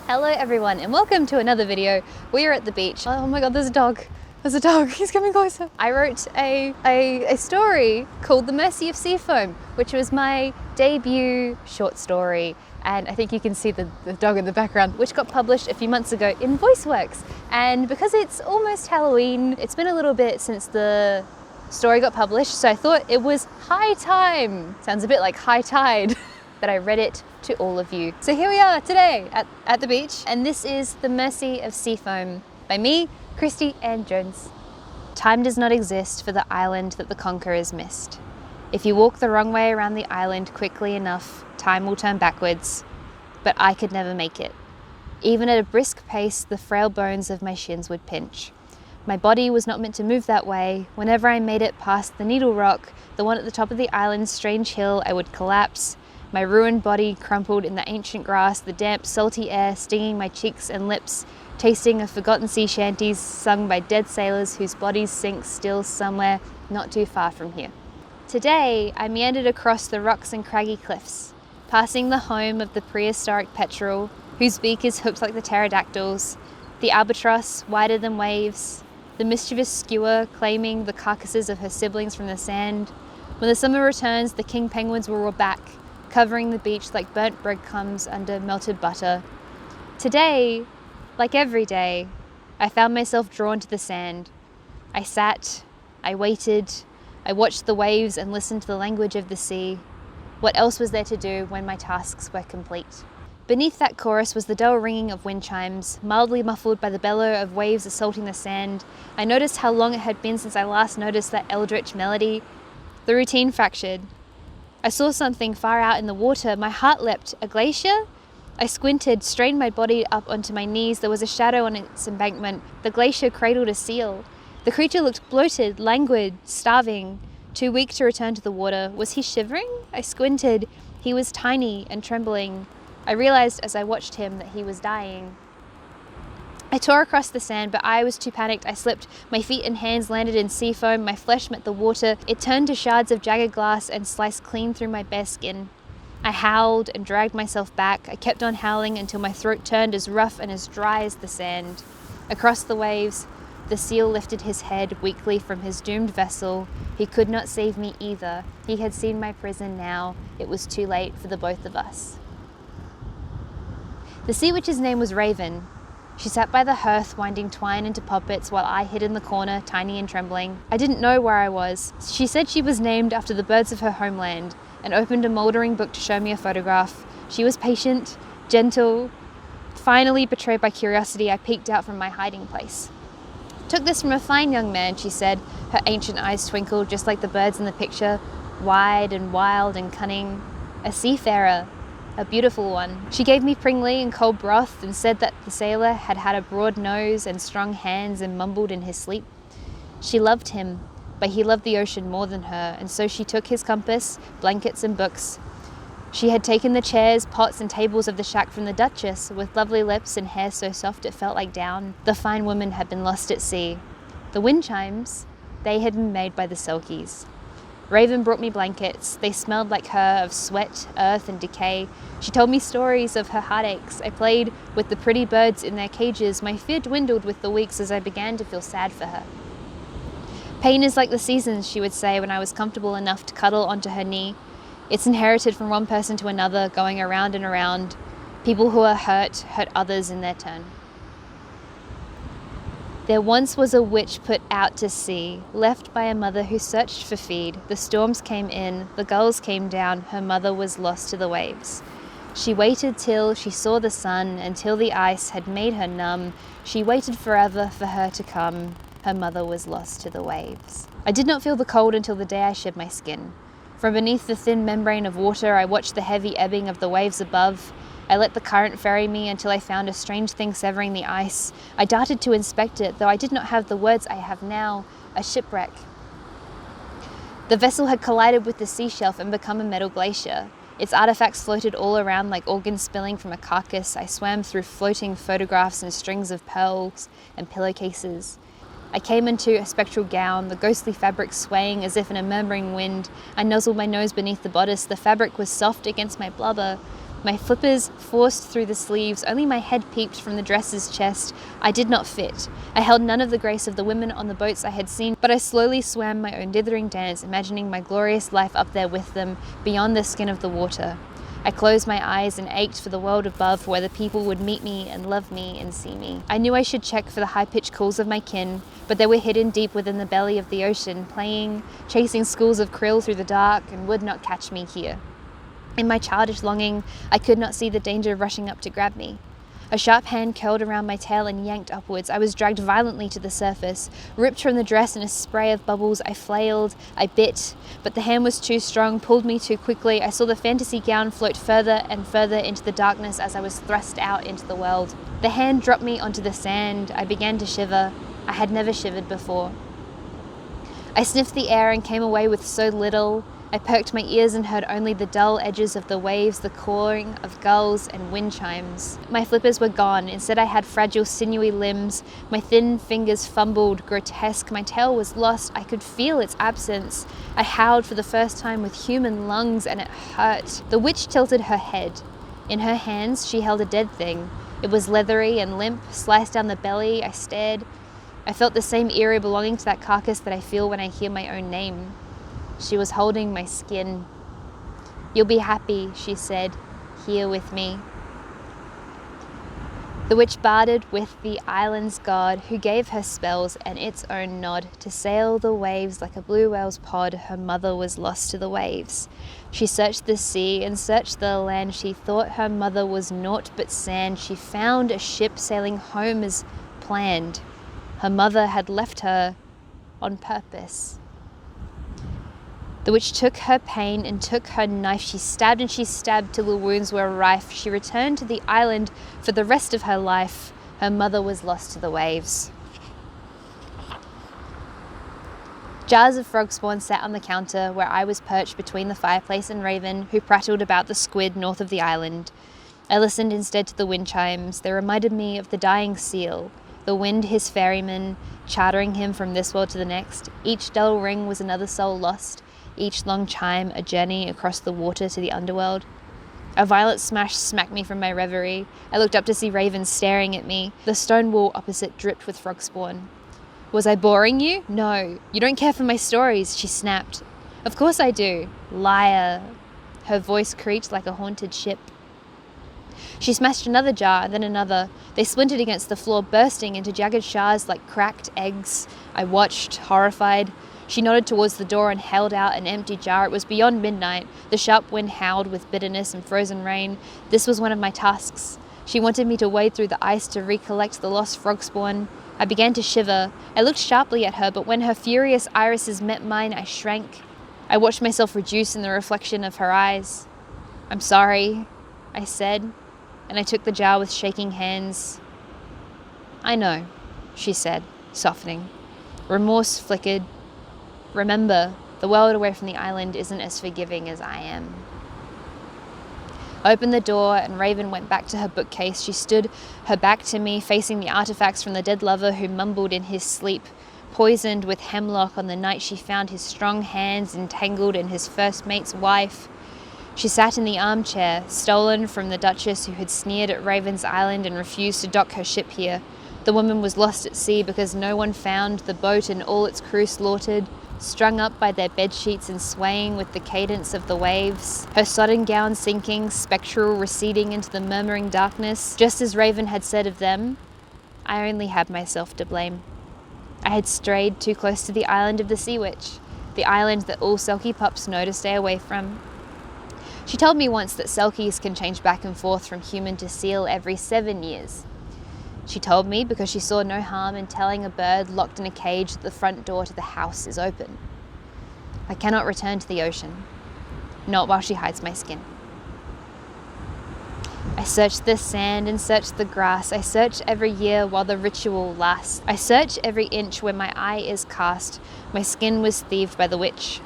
Hello everyone and welcome to another video. We are at the beach. Oh my god, there's a dog. There's a dog, he's coming closer. I wrote a story called The Mercy of Seafoam, which was my debut short story. And I think you can see the dog in the background, which got published a few months ago in Voiceworks. And because it's almost Halloween, it's been a little bit since the story got published, so I thought it was high time. Sounds a bit like high tide. That I read it to all of you. So here we are today at the beach, and this is The Mercy of Seafoam by me, Christy and Jones. Time does not exist for the island that the conquerors missed. If you walk the wrong way around the island quickly enough, time will turn backwards, but I could never make it. Even at a brisk pace, the frail bones of my shins would pinch. My body was not meant to move that way. Whenever I made it past the Needle Rock, the one at the top of the island's strange hill, I would collapse. My ruined body crumpled in the ancient grass, the damp, salty air stinging my cheeks and lips, tasting of forgotten sea shanties sung by dead sailors whose bodies sink still somewhere not too far from here. Today, I meandered across the rocks and craggy cliffs, passing the home of the prehistoric petrel, whose beak is hooked like the pterodactyls, the albatross, whiter than waves, the mischievous skua claiming the carcasses of her siblings from the sand. When the summer returns, the king penguins will roar back, covering the beach like burnt breadcrumbs under melted butter. Today, like every day, I found myself drawn to the sand. I sat, I waited, I watched the waves and listened to the language of the sea. What else was there to do when my tasks were complete? Beneath that chorus was the dull ringing of wind chimes, mildly muffled by the bellow of waves assaulting the sand. I noticed how long it had been since I last noticed that eldritch melody. The routine fractured. I saw something far out in the water. My heart leapt. A glacier? I squinted, strained my body up onto my knees. There was a shadow on its embankment. The glacier cradled a seal. The creature looked bloated, languid, starving, too weak to return to the water. Was he shivering? I squinted. He was tiny and trembling. I realized as I watched him that he was dying. I tore across the sand, but I was too panicked. I slipped. My feet and hands landed in sea foam. My flesh met the water. It turned to shards of jagged glass and sliced clean through my bare skin. I howled and dragged myself back. I kept on howling until my throat turned as rough and as dry as the sand. Across the waves, the seal lifted his head weakly from his doomed vessel. He could not save me either. He had seen my prison now. It was too late for the both of us. The sea witch's name was Raven. She sat by the hearth, winding twine into poppets while I hid in the corner, tiny and trembling. I didn't know where I was. She said she was named after the birds of her homeland and opened a mouldering book to show me a photograph. She was patient, gentle. Finally, betrayed by curiosity, I peeked out from my hiding place. Took this from a fine young man, she said. Her ancient eyes twinkled just like the birds in the picture, wide and wild and cunning. A seafarer. A beautiful one. She gave me pringly and cold broth and said that the sailor had had a broad nose and strong hands and mumbled in his sleep. She loved him, but he loved the ocean more than her, and so she took his compass, blankets and books. She had taken the chairs, pots and tables of the shack from the Duchess, with lovely lips and hair so soft it felt like down. The fine woman had been lost at sea. The wind chimes, they had been made by the selkies. Raven brought me blankets. They smelled like her, of sweat, earth and decay. She told me stories of her heartaches. I played with the pretty birds in their cages. My fear dwindled with the weeks as I began to feel sad for her. Pain is like the seasons, she would say when I was comfortable enough to cuddle onto her knee. It's inherited from one person to another, going around and around. People who are hurt others in their turn. There once was a witch put out to sea, left by a mother who searched for feed. The storms came in, the gulls came down, her mother was lost to the waves. She waited till she saw the sun, until the ice had made her numb. She waited forever for her to come. Her mother was lost to the waves. I did not feel the cold until the day I shed my skin. From beneath the thin membrane of water, I watched the heavy ebbing of the waves above. I let the current ferry me until I found a strange thing severing the ice. I darted to inspect it, though I did not have the words I have now, a shipwreck. The vessel had collided with the sea shelf and become a metal glacier. Its artifacts floated all around like organs spilling from a carcass. I swam through floating photographs and strings of pearls and pillowcases. I came into a spectral gown, the ghostly fabric swaying as if in a murmuring wind. I nuzzled my nose beneath the bodice. The fabric was soft against my blubber. My flippers forced through the sleeves, only my head peeped from the dress's chest. I did not fit. I held none of the grace of the women on the boats I had seen, but I slowly swam my own dithering dance, imagining my glorious life up there with them, beyond the skin of the water. I closed my eyes and ached for the world above, where the people would meet me and love me and see me. I knew I should check for the high-pitched calls of my kin, but they were hidden deep within the belly of the ocean, playing, chasing schools of krill through the dark, and would not catch me here. In my childish longing, I could not see the danger rushing up to grab me. A sharp hand curled around my tail and yanked upwards. I was dragged violently to the surface. Ripped from the dress in a spray of bubbles, I flailed, I bit, but the hand was too strong, pulled me too quickly. I saw the fantasy gown float further and further into the darkness as I was thrust out into the world. The hand dropped me onto the sand. I began to shiver. I had never shivered before. I sniffed the air and came away with so little. I perked my ears and heard only the dull edges of the waves, the cawing of gulls and wind chimes. My flippers were gone. Instead, I had fragile, sinewy limbs. My thin fingers fumbled, grotesque. My tail was lost. I could feel its absence. I howled for the first time with human lungs, and it hurt. The witch tilted her head. In her hands, she held a dead thing. It was leathery and limp, sliced down the belly. I stared. I felt the same eerie belonging to that carcass that I feel when I hear my own name. She was holding my skin. "You'll be happy," she said, "here with me." The witch bartered with the island's god, who gave her spells and its own nod. To sail the waves like a blue whale's pod, her mother was lost to the waves. She searched the sea and searched the land. She thought her mother was naught but sand. She found a ship sailing home as planned. Her mother had left her on purpose. The witch took her pain and took her knife. She stabbed and she stabbed till the wounds were rife. She returned to the island for the rest of her life. Her mother was lost to the waves. Jars of frog spawn sat on the counter where I was perched between the fireplace and Raven, who prattled about the squid north of the island. I listened instead to the wind chimes. They reminded me of the dying seal. The wind, his ferryman, chartering him from this world to the next. Each dull ring was another soul lost. Each long chime a journey across the water to the underworld. A violent smash smacked me from my reverie. I looked up to see Raven staring at me. The stone wall opposite dripped with frog spawn. "Was I boring you?" "No. You don't care for my stories," she snapped. "Of course I do. Liar." Her voice creaked like a haunted ship. She smashed another jar and then another. They splintered against the floor, bursting into jagged shards like cracked eggs. I watched, horrified. She nodded towards the door and held out an empty jar. It was beyond midnight. The sharp wind howled with bitterness and frozen rain. This was one of my tasks. She wanted me to wade through the ice to recollect the lost frog spawn. I began to shiver. I looked sharply at her, but when her furious irises met mine, I shrank. I watched myself reduce in the reflection of her eyes. "I'm sorry," I said, and I took the jar with shaking hands. "I know," she said, softening. Remorse flickered. "Remember, the world away from the island isn't as forgiving as I am." I opened the door and Raven went back to her bookcase. She stood her back to me, facing the artifacts from the dead lover who mumbled in his sleep, poisoned with hemlock on the night she found his strong hands entangled in his first mate's wife. She sat in the armchair, stolen from the Duchess who had sneered at Raven's Island and refused to dock her ship here. The woman was lost at sea because no one found the boat and all its crew slaughtered, strung up by their bedsheets and swaying with the cadence of the waves, her sodden gown sinking, spectral, receding into the murmuring darkness. Just as Raven had said of them, I only had myself to blame. I had strayed too close to the island of the sea witch, the island that all selkie pups know to stay away from. She told me once that selkies can change back and forth from human to seal every 7 years. She told me because she saw no harm in telling a bird locked in a cage that the front door to the house is open. I cannot return to the ocean, not while she hides my skin. I search the sand and search the grass. I search every year while the ritual lasts. I search every inch where my eye is cast. My skin was thieved by the witch.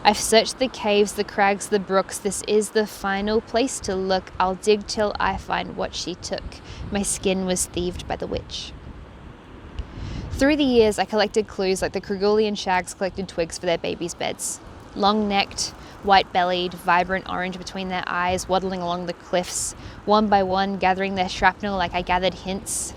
I've searched the caves, the crags, the brooks. This is the final place to look. I'll dig till I find what she took. My skin was thieved by the witch. Through the years, I collected clues like the Krugolian shags collected twigs for their babies' beds. Long-necked, white-bellied, vibrant orange between their eyes, waddling along the cliffs, one by one, gathering their shrapnel like I gathered hints.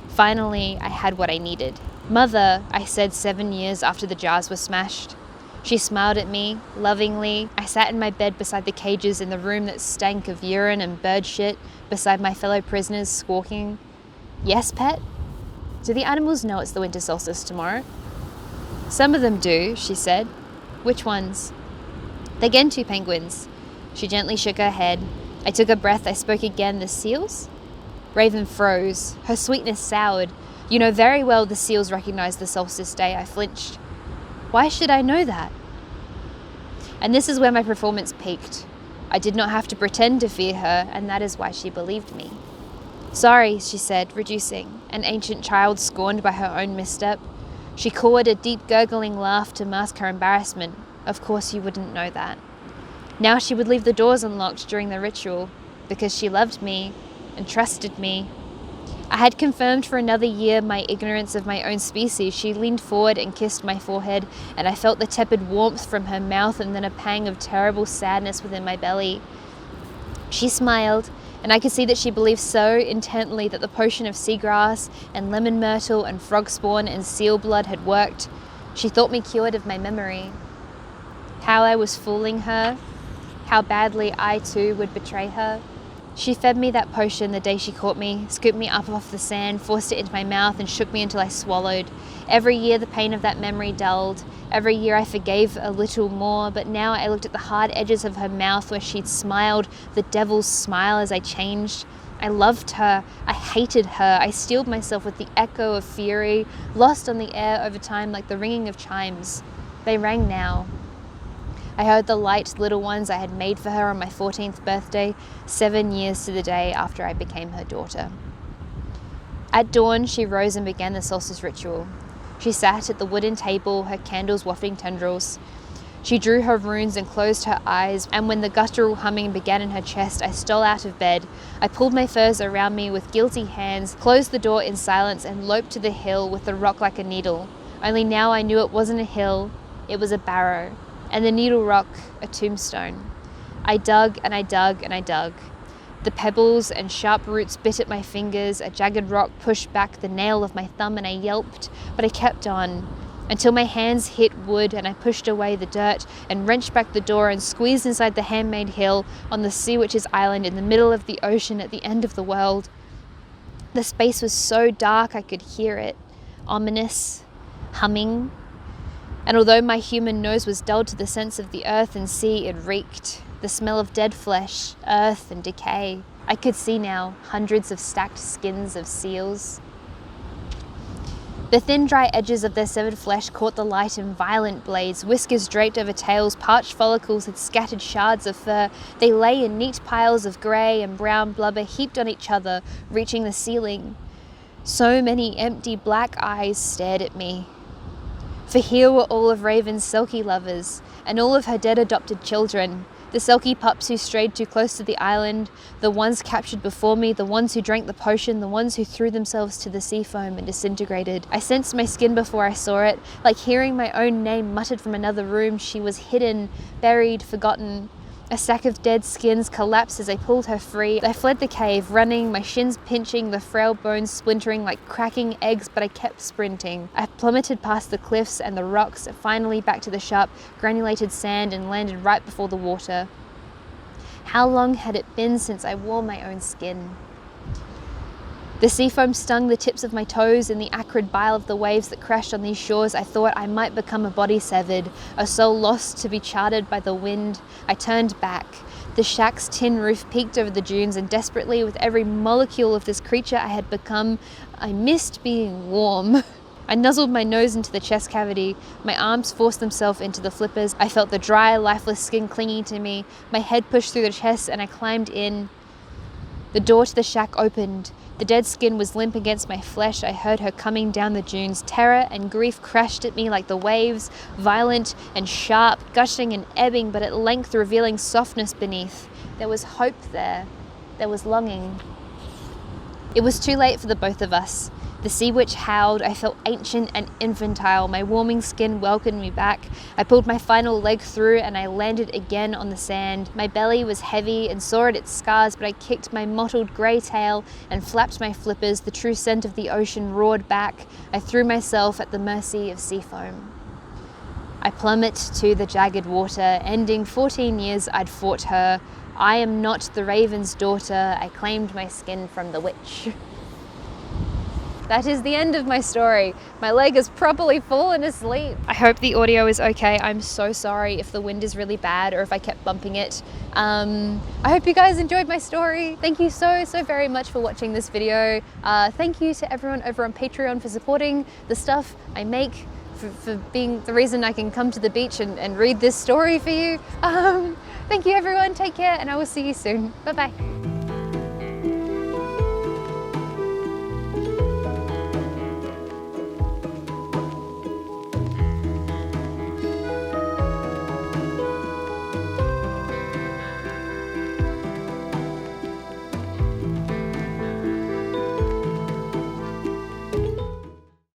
Finally, I had what I needed. "Mother," I said 7 years after the jars were smashed. She smiled at me, lovingly. I sat in my bed beside the cages in the room that stank of urine and bird shit, beside my fellow prisoners squawking. "Yes, pet? Do the animals know it's the winter solstice tomorrow?" "Some of them do," she said. "Which ones?" "The Gentoo penguins." She gently shook her head. I took a breath. I spoke again. "The seals?" Raven froze. Her sweetness soured. "You know very well the seals recognize the solstice day." I flinched. "Why should I know that?" And this is where my performance peaked. I did not have to pretend to fear her, and that is why she believed me. "Sorry," she said, reducing, an ancient child scorned by her own misstep. She cawed a deep gurgling laugh to mask her embarrassment. "Of course you wouldn't know that." Now she would leave the doors unlocked during the ritual, because she loved me and trusted me. I had confirmed for another year my ignorance of my own species. She leaned forward and kissed my forehead, and I felt the tepid warmth from her mouth and then a pang of terrible sadness within my belly. She smiled, and I could see that she believed so intently that the potion of seagrass and lemon myrtle and frog spawn and seal blood had worked. She thought me cured of my memory. How I was fooling her, how badly I too would betray her. She fed me that potion the day she caught me, scooped me up off the sand, forced it into my mouth and shook me until I swallowed. Every year the pain of that memory dulled. Every year I forgave a little more, but now I looked at the hard edges of her mouth where she'd smiled, the devil's smile as I changed. I loved her. I hated her. I steeled myself with the echo of fury, lost on the air over time like the ringing of chimes. They rang now. I heard the light little ones I had made for her on my 14th birthday, 7 years to the day after I became her daughter. At dawn, she rose and began the solstice ritual. She sat at the wooden table, her candles wafting tendrils. She drew her runes and closed her eyes, and when the guttural humming began in her chest, I stole out of bed. I pulled my furs around me with guilty hands, closed the door in silence, and loped to the hill with the rock like a needle. Only now I knew it wasn't a hill, it was a barrow. And the needle rock, a tombstone. I dug and I dug and I dug. The pebbles and sharp roots bit at my fingers, a jagged rock pushed back the nail of my thumb and I yelped, but I kept on, until my hands hit wood and I pushed away the dirt and wrenched back the door and squeezed inside the handmade hill on the sea witch's island in the middle of the ocean at the end of the world. The space was so dark I could hear it, ominous, humming. And although my human nose was dulled to the sense of the earth and sea, it reeked. The smell of dead flesh, earth and decay. I could see now hundreds of stacked skins of seals. The thin, dry edges of their severed flesh caught the light in violent blades. Whiskers draped over tails, parched follicles had scattered shards of fur. They lay in neat piles of grey and brown blubber heaped on each other, reaching the ceiling. So many empty black eyes stared at me. For here were all of Raven's selkie lovers, and all of her dead adopted children. The selkie pups who strayed too close to the island, the ones captured before me, the ones who drank the potion, the ones who threw themselves to the sea foam and disintegrated. I sensed my skin before I saw it, like hearing my own name muttered from another room. She was hidden, buried, forgotten. A sack of dead skins collapsed as I pulled her free. I fled the cave, running, my shins pinching, the frail bones splintering like cracking eggs, but I kept sprinting. I plummeted past the cliffs and the rocks, finally back to the sharp, granulated sand and landed right before the water. How long had it been since I wore my own skin? The sea foam stung the tips of my toes. In the acrid bile of the waves that crashed on these shores, I thought I might become a body severed, a soul lost to be charted by the wind. I turned back. The shack's tin roof peeked over the dunes, and desperately, with every molecule of this creature I had become, I missed being warm. I nuzzled my nose into the chest cavity. My arms forced themselves into the flippers. I felt the dry, lifeless skin clinging to me. My head pushed through the chest, and I climbed in. The door to the shack opened. The dead skin was limp against my flesh. I heard her coming down the dunes. Terror and grief crashed at me like the waves, violent and sharp, gushing and ebbing, but at length revealing softness beneath. There was hope there. There was longing. It was too late for the both of us. The sea witch howled, I felt ancient and infantile, my warming skin welcomed me back. I pulled my final leg through and I landed again on the sand. My belly was heavy and sore at its scars, but I kicked my mottled grey tail and flapped my flippers. The true scent of the ocean roared back. I threw myself at the mercy of sea foam. I plummet to the jagged water, ending 14 years I'd fought her. I am not the raven's daughter, I claimed my skin from the witch. That is the end of my story. My leg has properly fallen asleep. I hope the audio is okay. I'm so sorry if the wind is really bad or if I kept bumping it. I hope you guys enjoyed my story. Thank you so very much for watching this video. Thank you to everyone over on Patreon for supporting the stuff I make, for being the reason I can come to the beach and read this story for you. Thank you everyone, take care, and I will see you soon. Bye bye.